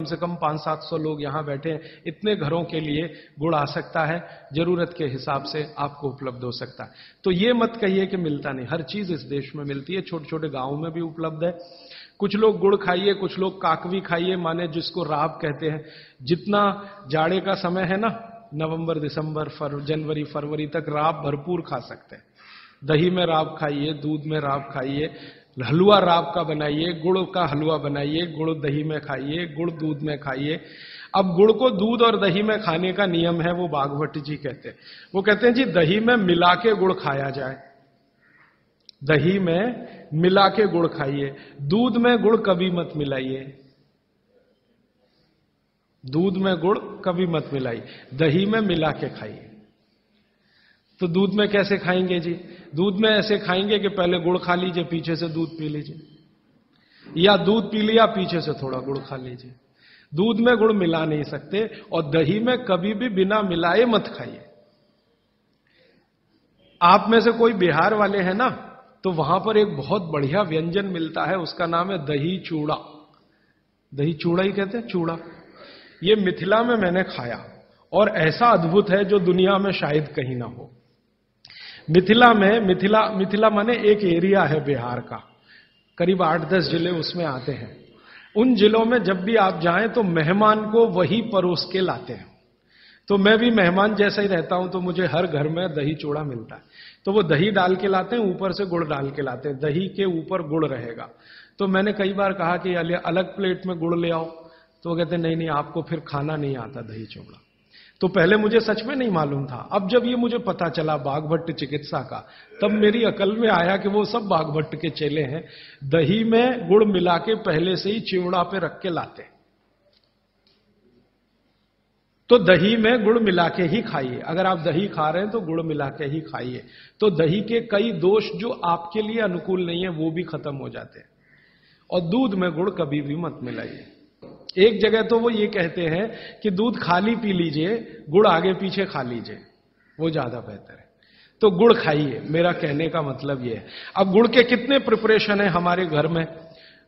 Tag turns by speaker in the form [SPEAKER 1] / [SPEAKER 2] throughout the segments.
[SPEAKER 1] कम से कम 500-700 लोग यहां बैठे हैं, इतने घरों के लिए गुड़ आ सकता है, जरूरत के हिसाब से आपको उपलब्ध हो सकता है। तो ये मत कहिए कि मिलता नहीं, हर चीज इस देश में मिलती है, छोटे छोटे गांवों में भी उपलब्ध है। कुछ लोग गुड़ खाइए, कुछ लोग काकवी खाइए, माने जिसको राब कहते हैं। जितना जाड़े का समय है ना, नवंबर दिसंबर जनवरी फरवरी तक राब भरपूर खा सकते हैं। दही में राब खाइए, दूध में राब खाइए, हलवा राब का बनाइए, गुड़ का हलवा बनाइए, गुड़ दही में खाइए, गुड़ दूध में खाइए। अब गुड़ को दूध और दही में खाने का नियम है, वो बागभट्ट जी कहते हैं। वो कहते हैं जी दही में मिला के गुड़ खाया जाए, दही में मिला के गुड़ खाइए, दूध में गुड़ कभी मत मिलाइए, दूध में गुड़ कभी मत मिलाइए, दही में मिला के खाइए। तो दूध में कैसे खाएंगे जी? दूध में ऐसे खाएंगे कि पहले गुड़ खा लीजिए, पीछे से दूध पी लीजिए, या दूध पी लिया पीछे से थोड़ा गुड़ खा लीजिए। दूध में गुड़ मिला नहीं सकते, और दही में कभी भी बिना मिलाए मत खाइए। आप में से कोई बिहार वाले हैं ना, तो वहां पर एक बहुत बढ़िया व्यंजन मिलता है, उसका नाम है दही चूड़ा। दही चूड़ा ही कहते हैं, चूड़ा। ये मिथिला में मैंने खाया, और ऐसा अद्भुत है जो दुनिया में शायद कहीं ना हो। मिथिला में, मिथिला माने एक एरिया है बिहार का, करीब 8-10 जिले उसमें आते हैं। उन जिलों में जब भी आप जाएं तो मेहमान को वही परोस के लाते हैं। तो मैं भी मेहमान जैसा ही रहता हूं, तो मुझे हर घर में दही चूड़ा मिलता है। तो वो दही डाल के लाते हैं, ऊपर से गुड़ डाल के लाते हैं, दही के ऊपर गुड़ रहेगा। तो मैंने कई बार कहा कि अलग प्लेट में गुड़ ले आओ, तो वो कहते नहीं नहीं, आपको फिर खाना नहीं आता दही चूड़ा। तो पहले मुझे सच में नहीं मालूम था। अब जब ये मुझे पता चला बागभट्ट चिकित्सा का, तब मेरी अकल में आया कि वो सब बागभट्ट के चेले हैं, दही में गुड़ मिला के पहले से ही चिवड़ा पे रख के लाते। तो दही में गुड़ मिला के ही खाइए। अगर आप दही खा रहे हैं तो गुड़ मिला के ही खाइए, तो दही के कई दोष जो आपके लिए अनुकूल नहीं है वो भी खत्म हो जाते हैं। और दूध में गुड़ कभी भी मत मिलाइए। एक जगह तो वो ये कहते हैं कि दूध खाली पी लीजिए, गुड़ आगे पीछे खा लीजिए, वो ज्यादा बेहतर है। तो गुड़ खाइए, मेरा कहने का मतलब ये है। अब गुड़ के कितने प्रिपरेशन है हमारे घर में?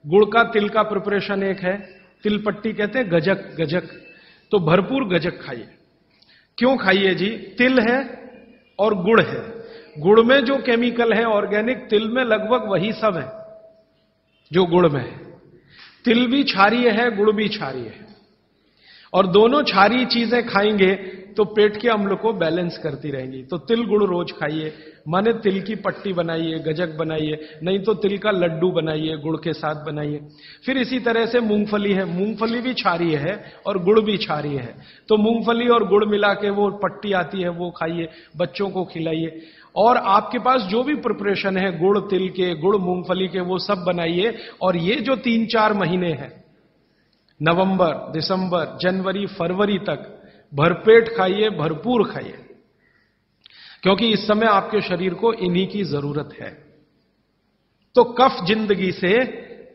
[SPEAKER 1] गुड़ का तिल का प्रिपरेशन एक है, तिल पट्टी कहते हैं, गजक, गजक। तो भरपूर गजक खाइए। क्यों खाइए जी? तिल है और गुड़ है। गुड़ में जो केमिकल है ऑर्गेनिक, तिल में लगभग वही सब है जो गुड़ में है। तिल भी क्षारीय है, गुड़ भी क्षारीय है, और दोनों क्षारीय चीजें खाएंगे तो पेट के अम्ल को बैलेंस करती रहेंगी। तो तिल गुड़ रोज खाइए, माने तिल की पट्टी बनाइए, गजक बनाइए, नहीं तो तिल का लड्डू बनाइए, गुड़ के साथ बनाइए। फिर इसी तरह से मूंगफली है, मूंगफली भी क्षारीय है और गुड़ भी क्षारीय है। तो मूंगफली और गुड़ मिला के वो पट्टी आती है, वो खाइए, बच्चों को खिलाइए। और आपके पास जो भी प्रिपरेशन है गुड़ तिल के, गुड़ मूंगफली के, वो सब बनाइए। और ये जो 3-4 महीने हैं, नवंबर दिसंबर जनवरी फरवरी तक, भरपेट खाइए, भरपूर खाइए, क्योंकि इस समय आपके शरीर को इन्हीं की जरूरत है। तो कफ जिंदगी से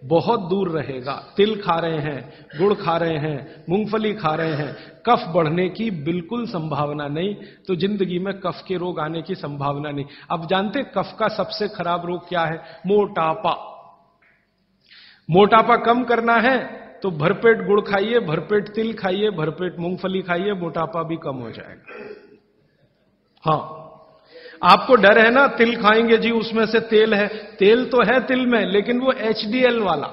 [SPEAKER 1] बहुत दूर रहेगा। तिल खा रहे हैं, गुड़ खा रहे हैं, मूंगफली खा रहे हैं, कफ बढ़ने की बिल्कुल संभावना नहीं। तो जिंदगी में कफ के रोग आने की संभावना नहीं। अब जानते कफ का सबसे खराब रोग क्या है? मोटापा। मोटापा कम करना है तो भरपेट गुड़ खाइए, भरपेट तिल खाइए, भरपेट मूंगफली खाइए, मोटापा भी कम हो जाएगा। हां, आपको डर है ना, तिल खाएंगे जी उसमें से तेल है। तेल तो है तिल में, लेकिन वो HDL वाला,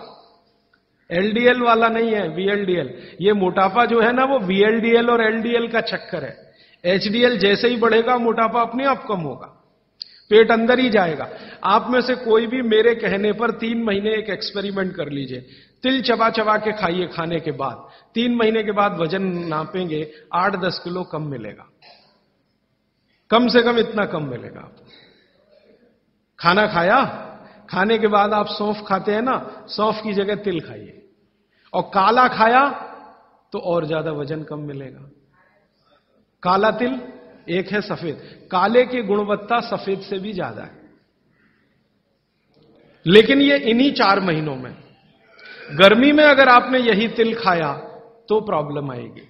[SPEAKER 1] LDL वाला नहीं है, VLDL। ये मोटापा जो है ना, वो VLDL और LDL का चक्कर है। HDL जैसे ही बढ़ेगा, मोटापा अपने आप कम होगा, पेट अंदर ही जाएगा। आप में से कोई भी मेरे कहने पर 3 महीने एक एक्सपेरिमेंट कर लीजिए। तिल चबा चबा के खाइए, खाने के बाद 3 महीने के बाद वजन नापेंगे, 8-10 किलो कम मिलेगा, कम से कम इतना कम मिलेगा। खाना खाया, खाने के बाद आप सौंफ खाते हैं ना, सौंफ की जगह तिल खाइए। और काला खाया तो और ज्यादा वजन कम मिलेगा। काला तिल एक है, सफेद। काले की गुणवत्ता सफेद से भी ज्यादा है। लेकिन ये इन्हीं 4 महीनों में, गर्मी में अगर आपने यही तिल खाया तो प्रॉब्लम आएगी।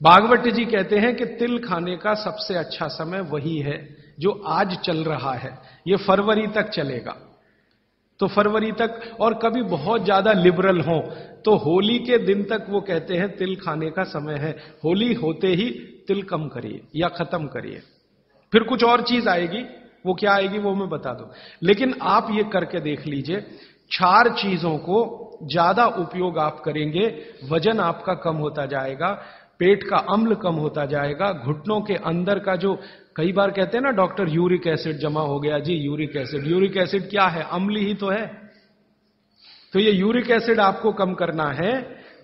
[SPEAKER 1] भागवत जी कहते हैं कि तिल खाने का सबसे अच्छा समय वही है जो आज चल रहा है, ये फरवरी तक चलेगा। तो फरवरी तक, और कभी बहुत ज्यादा लिबरल हो तो होली के दिन तक वो कहते हैं तिल खाने का समय है, होली होते ही तिल कम करिए या खत्म करिए। फिर कुछ और चीज आएगी, वो क्या आएगी वो मैं बता दूं, लेकिन आप ये करके देख लीजिए, 4 चीजों को ज्यादा उपयोग आप करेंगे, वजन आपका कम होता जाएगा, पेट का अम्ल कम होता जाएगा, घुटनों के अंदर का जो कई बार कहते हैं ना डॉक्टर यूरिक एसिड जमा हो गया जी, यूरिक एसिड क्या है, अम्ल ही तो है। तो ये यूरिक एसिड आपको कम करना है,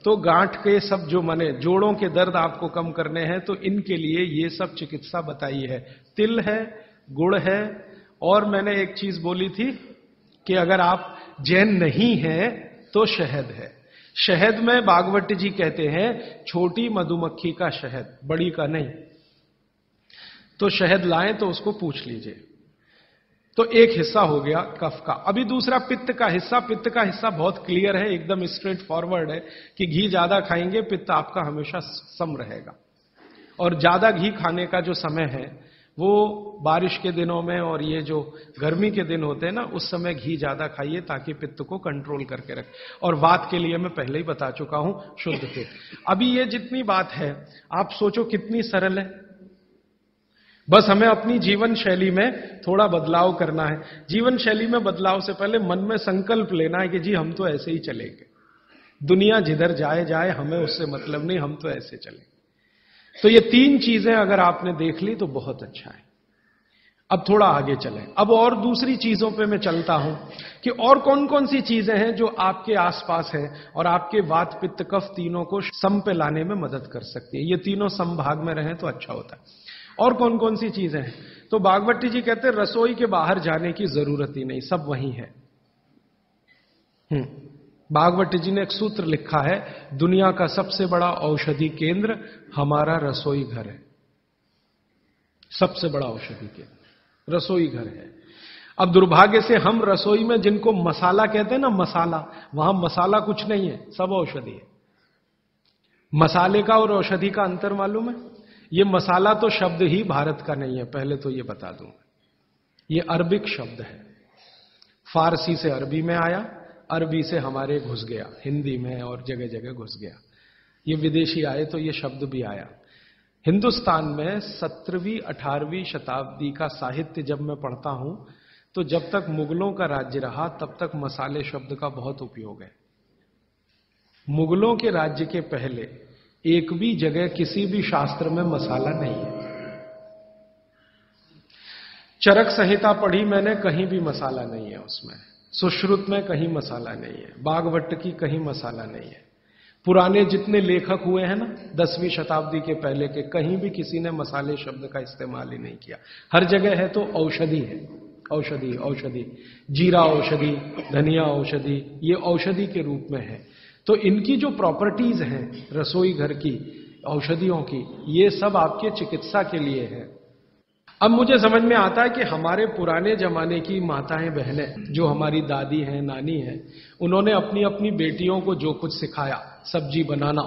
[SPEAKER 1] तो गांठ के सब जो माने जोड़ों के दर्द आपको कम करने हैं, तो इनके लिए ये सब चिकित्सा बताई है। तिल है, गुड़ है, और मैंने एक चीज बोली थी कि अगर आप जैन नहीं हैं तो शहद है। शहद में भागवत जी कहते हैं छोटी मधुमक्खी का शहद, बड़ी का नहीं। तो शहद लाएं तो उसको पूछ लीजिए। तो एक हिस्सा हो गया कफ का। अभी दूसरा पित्त का हिस्सा। पित्त का हिस्सा बहुत क्लियर है, एकदम स्ट्रेट फॉरवर्ड है कि घी ज्यादा खाएंगे पित्त आपका हमेशा सम रहेगा। और ज्यादा घी खाने का जो समय है वो बारिश के दिनों में और ये जो गर्मी के दिन होते हैं ना, उस समय घी ज्यादा खाइए ताकि पित्त को कंट्रोल करके रखे। और वात के लिए मैं पहले ही बता चुका हूं, शुद्ध पित्त। अभी ये जितनी बात है आप सोचो कितनी सरल है, बस हमें अपनी जीवन शैली में थोड़ा बदलाव करना है। जीवन शैली में बदलाव से पहले मन में संकल्प लेना है कि जी हम तो ऐसे ही चलेंगे, दुनिया जिधर जाए जाए हमें उससे मतलब नहीं, हम तो ऐसे चलेंगे। तो ये 3 चीजें अगर आपने देख ली तो बहुत अच्छा है। अब थोड़ा आगे चलें। अब और दूसरी चीजों पे मैं चलता हूं कि और कौन कौन सी चीजें हैं जो आपके आसपास है और आपके वात पित्त कफ तीनों को सम पे लाने में मदद कर सकती है। ये तीनों समभाग में रहें तो अच्छा होता है। और कौन कौन सी चीजें हैं? तो भागवती जी कहते हैं रसोई के बाहर जाने की जरूरत ही नहीं, सब वहीं है। भागवती जी ने एक सूत्र लिखा है, दुनिया का सबसे बड़ा औषधि केंद्र हमारा रसोई घर है। सबसे बड़ा औषधि केंद्र रसोई घर है। अब दुर्भाग्य से हम रसोई में जिनको मसाला कहते हैं ना, मसाला, वहां मसाला कुछ नहीं है, सब औषधि है। मसाले का और औषधि का अंतर मालूम है? ये मसाला तो शब्द ही भारत का नहीं है, पहले तो ये बता दूं। ये अरबिक शब्द है, फारसी से अरबी में आया, अरबी से हमारे घुस गया, हिंदी में और जगह जगह घुस गया। ये विदेशी आए तो ये शब्द भी आया। हिंदुस्तान में 17वीं 18वीं शताब्दी का साहित्य जब मैं पढ़ता हूं तो जब तक मुगलों का राज्य रहा तब तक मसाले शब्द का बहुत उपयोग है। मुगलों के राज्य के पहले एक भी जगह किसी भी शास्त्र में मसाला नहीं है। चरक संहिता पढ़ी मैंने, कहीं भी मसाला नहीं है उसमें। सुश्रुत में कहीं मसाला नहीं है, भागवत की कहीं मसाला नहीं है। पुराने जितने लेखक हुए हैं ना 10वीं शताब्दी के पहले के, कहीं भी किसी ने मसाले शब्द का इस्तेमाल ही नहीं किया। हर जगह है तो औषधि है, औषधि औषधि, जीरा औषधि, धनिया औषधि, ये औषधि के रूप में है। तो इनकी जो प्रॉपर्टीज हैं रसोई घर की, औषधियों की, ये सब आपके चिकित्सा के लिए है। अब मुझे समझ में आता है कि हमारे पुराने जमाने की माताएं बहनें, जो हमारी दादी हैं, नानी हैं, उन्होंने अपनी अपनी बेटियों को जो कुछ सिखाया, सब्जी बनाना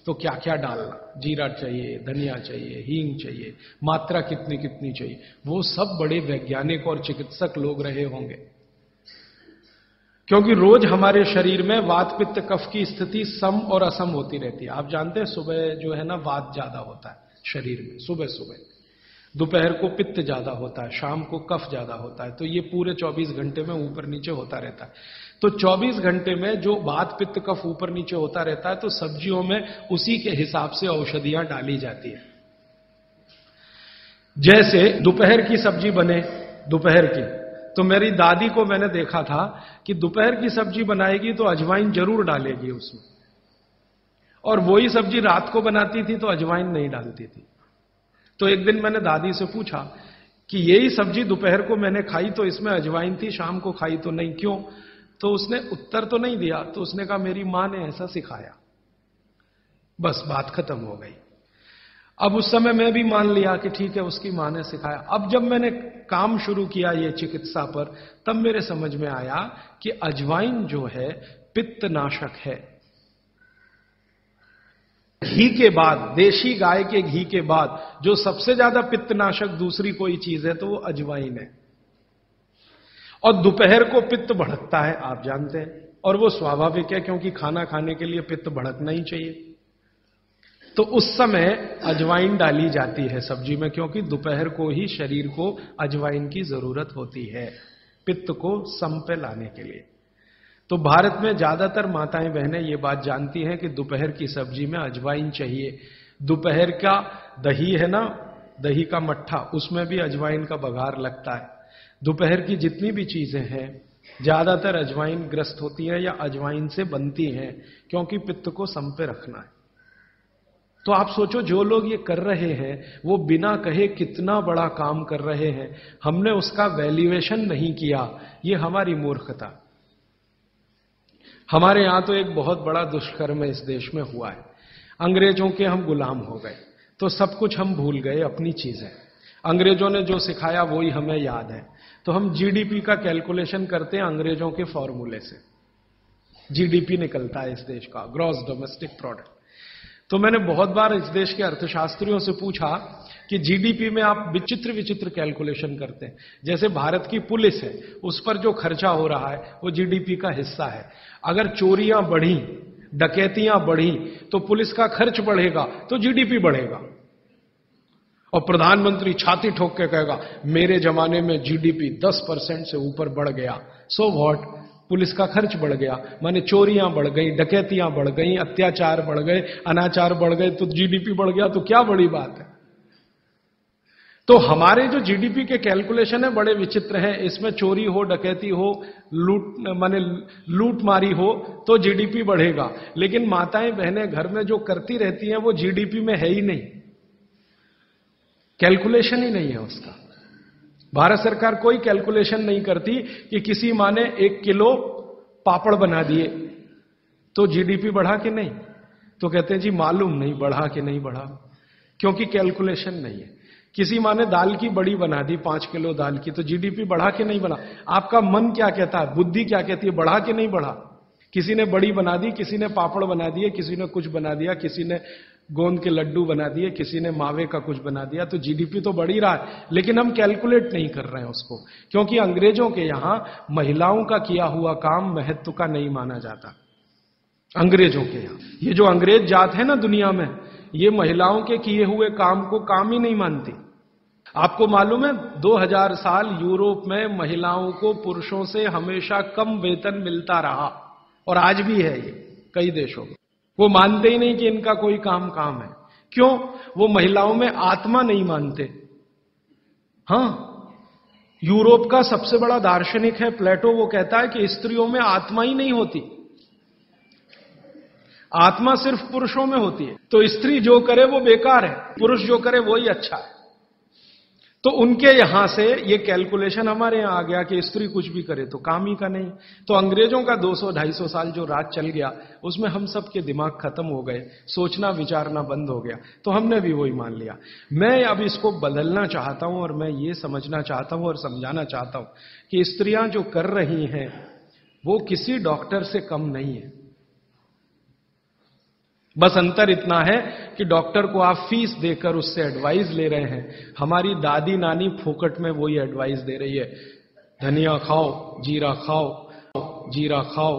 [SPEAKER 1] तो क्या क्या डालना, जीरा चाहिए, धनिया चाहिए, हींग चाहिए, मात्रा कितनी कितनी चाहिए, वो सब बड़े वैज्ञानिक और चिकित्सक लोग रहे होंगे। क्योंकि रोज हमारे शरीर में वात पित्त कफ की स्थिति सम और असम होती रहती है। आप जानते हैं सुबह जो है ना वात ज्यादा होता है शरीर में, सुबह सुबह, दोपहर को पित्त ज्यादा होता है, शाम को कफ ज्यादा होता है। तो ये पूरे 24 घंटे में ऊपर नीचे होता रहता है। तो 24 घंटे में जो वात पित्त कफ ऊपर नीचे होता रहता है, तो सब्जियों में उसी के हिसाब से औषधियां डाली जाती है। जैसे दोपहर की सब्जी बने, दोपहर की, तो मेरी दादी को मैंने देखा था कि दोपहर की सब्जी बनाएगी तो अजवाइन जरूर डालेगी उसमें, और वही सब्जी रात को बनाती थी तो अजवाइन नहीं डालती थी। तो एक दिन मैंने दादी से पूछा कि यही सब्जी दोपहर को मैंने खाई तो इसमें अजवाइन थी, शाम को खाई तो नहीं, क्यों? तो उसने उत्तर तो नहीं दिया। तो उसने कहा मेरी मां ने ऐसा सिखाया। बस बात खत्म हो गई। अब उस समय मैं भी मान लिया कि ठीक है, उसकी मां ने सिखाया। अब जब मैंने काम शुरू किया ये चिकित्सा पर, तब मेरे समझ में आया कि अजवाइन जो है पित्तनाशक है। घी के बाद, देशी गाय के घी के बाद जो सबसे ज्यादा पित्तनाशक दूसरी कोई चीज है तो वो अजवाइन है। और दोपहर को पित्त भड़कता है, आप जानते हैं, और वो स्वाभाविक है क्योंकि खाना खाने के लिए पित्त भड़कना ही चाहिए। तो उस समय अजवाइन डाली जाती है सब्जी में, क्योंकि दोपहर को ही शरीर को अजवाइन की जरूरत होती है पित्त को सम पे लाने के लिए। तो भारत में ज्यादातर माताएं बहनें ये बात जानती हैं कि दोपहर की सब्जी में अजवाइन चाहिए। दोपहर का दही है ना, दही का मट्ठा, उसमें भी अजवाइन का बघार लगता है। दोपहर की जितनी भी चीजें हैं ज्यादातर अजवाइन ग्रस्त होती हैं या अजवाइन से बनती हैं, क्योंकि पित्त को सम पे रखना है। तो आप सोचो, जो लोग ये कर रहे हैं वो बिना कहे कितना बड़ा काम कर रहे हैं, हमने उसका वैल्यूएशन नहीं किया, ये हमारी मूर्खता। हमारे यहां तो एक बहुत बड़ा दुष्कर्म इस देश में हुआ है। अंग्रेजों के हम गुलाम हो गए, तो सब कुछ हम भूल गए, अपनी चीजें। अंग्रेजों ने जो सिखाया वही हमें याद है। तो हम जीडीपी का कैलकुलेशन करते हैं अंग्रेजों के फॉर्मूले से। जीडीपी निकलता है इस देश का, ग्रॉस डोमेस्टिक प्रोडक्ट। तो मैंने बहुत बार इस देश के अर्थशास्त्रियों से पूछा कि जीडीपी में आप विचित्र विचित्र कैलकुलेशन करते हैं। जैसे भारत की पुलिस है, उस पर जो खर्चा हो रहा है वो जीडीपी का हिस्सा है। अगर चोरियां बढ़ी, डकैतियां बढ़ी, तो पुलिस का खर्च बढ़ेगा तो जीडीपी बढ़ेगा। और प्रधानमंत्री छाती ठोक के कहेगा मेरे जमाने में जीडीपी 10% से ऊपर बढ़ गया। सो व्हाट, पुलिस का खर्च बढ़ गया, माने चोरियां बढ़ गई, डकैतियां बढ़ गई, अत्याचार बढ़ गए, अनाचार बढ़ गए, तो जीडीपी बढ़ गया, तो क्या बड़ी बात है। तो हमारे जो जीडीपी के कैलकुलेशन है बड़े विचित्र हैं। इसमें चोरी हो, डकैती हो, लूट मारी हो तो जीडीपी बढ़ेगा, लेकिन माताएं बहनें घर में जो करती रहती हैं वो जीडीपी में है ही नहीं, कैलकुलेशन ही नहीं है उसका। भारत सरकार कोई कैलकुलेशन नहीं करती कि किसी माँ ने 1 किलो पापड़ बना दिए तो जीडीपी बढ़ा कि नहीं, तो कहते हैं जी मालूम नहीं बढ़ा कि नहीं बढ़ा, क्योंकि कैलकुलेशन नहीं है। किसी माँ ने दाल की बड़ी बना दी 5 किलो दाल की, तो जीडीपी बढ़ा कि नहीं बढ़ा। आपका मन क्या कहता है, बुद्धि क्या कहती है, बढ़ा कि नहीं बढ़ा। किसी ने बड़ी बना दी, किसी ने पापड़ बना दिए, किसी ने कुछ बना दिया, किसी ने गोंद के लड्डू बना दिए, किसी ने मावे का कुछ बना दिया, तो जीडीपी तो बढ़ ही रहा है, लेकिन हम कैलकुलेट नहीं कर रहे हैं उसको, क्योंकि अंग्रेजों के यहां महिलाओं का किया हुआ काम महत्व का नहीं माना जाता। अंग्रेजों के यहां ये जो अंग्रेज जात है ना दुनिया में, ये महिलाओं के किए हुए काम को काम ही नहीं मानती। आपको मालूम है 2000 साल यूरोप में महिलाओं को पुरुषों से हमेशा कम वेतन मिलता रहा, और आज भी है ये कई देशों में। वो मानते ही नहीं कि इनका कोई काम है। क्यों? वो महिलाओं में आत्मा नहीं मानते। हां, यूरोप का सबसे बड़ा दार्शनिक है प्लेटो, वो कहता है कि स्त्रियों में आत्मा ही नहीं होती, आत्मा सिर्फ पुरुषों में होती है। तो स्त्री जो करे वो बेकार है, पुरुष जो करे वो ही अच्छा है। तो उनके यहां से ये कैलकुलेशन हमारे यहां आ गया कि स्त्री कुछ भी करे तो काम ही का नहीं। तो अंग्रेजों का 200-250 साल जो राज चल गया उसमें हम सब के दिमाग खत्म हो गए, सोचना विचारना बंद हो गया, तो हमने भी वही मान लिया। मैं अब इसको बदलना चाहता हूं और मैं ये समझना चाहता हूं और समझाना चाहता हूं कि स्त्रियां जो कर रही हैं वो किसी डॉक्टर से कम नहीं है। बस अंतर इतना है कि डॉक्टर को आप फीस देकर उससे एडवाइस ले रहे हैं, हमारी दादी नानी फोकट में वही एडवाइस दे रही है, धनिया खाओ, जीरा खाओ, जीरा खाओ,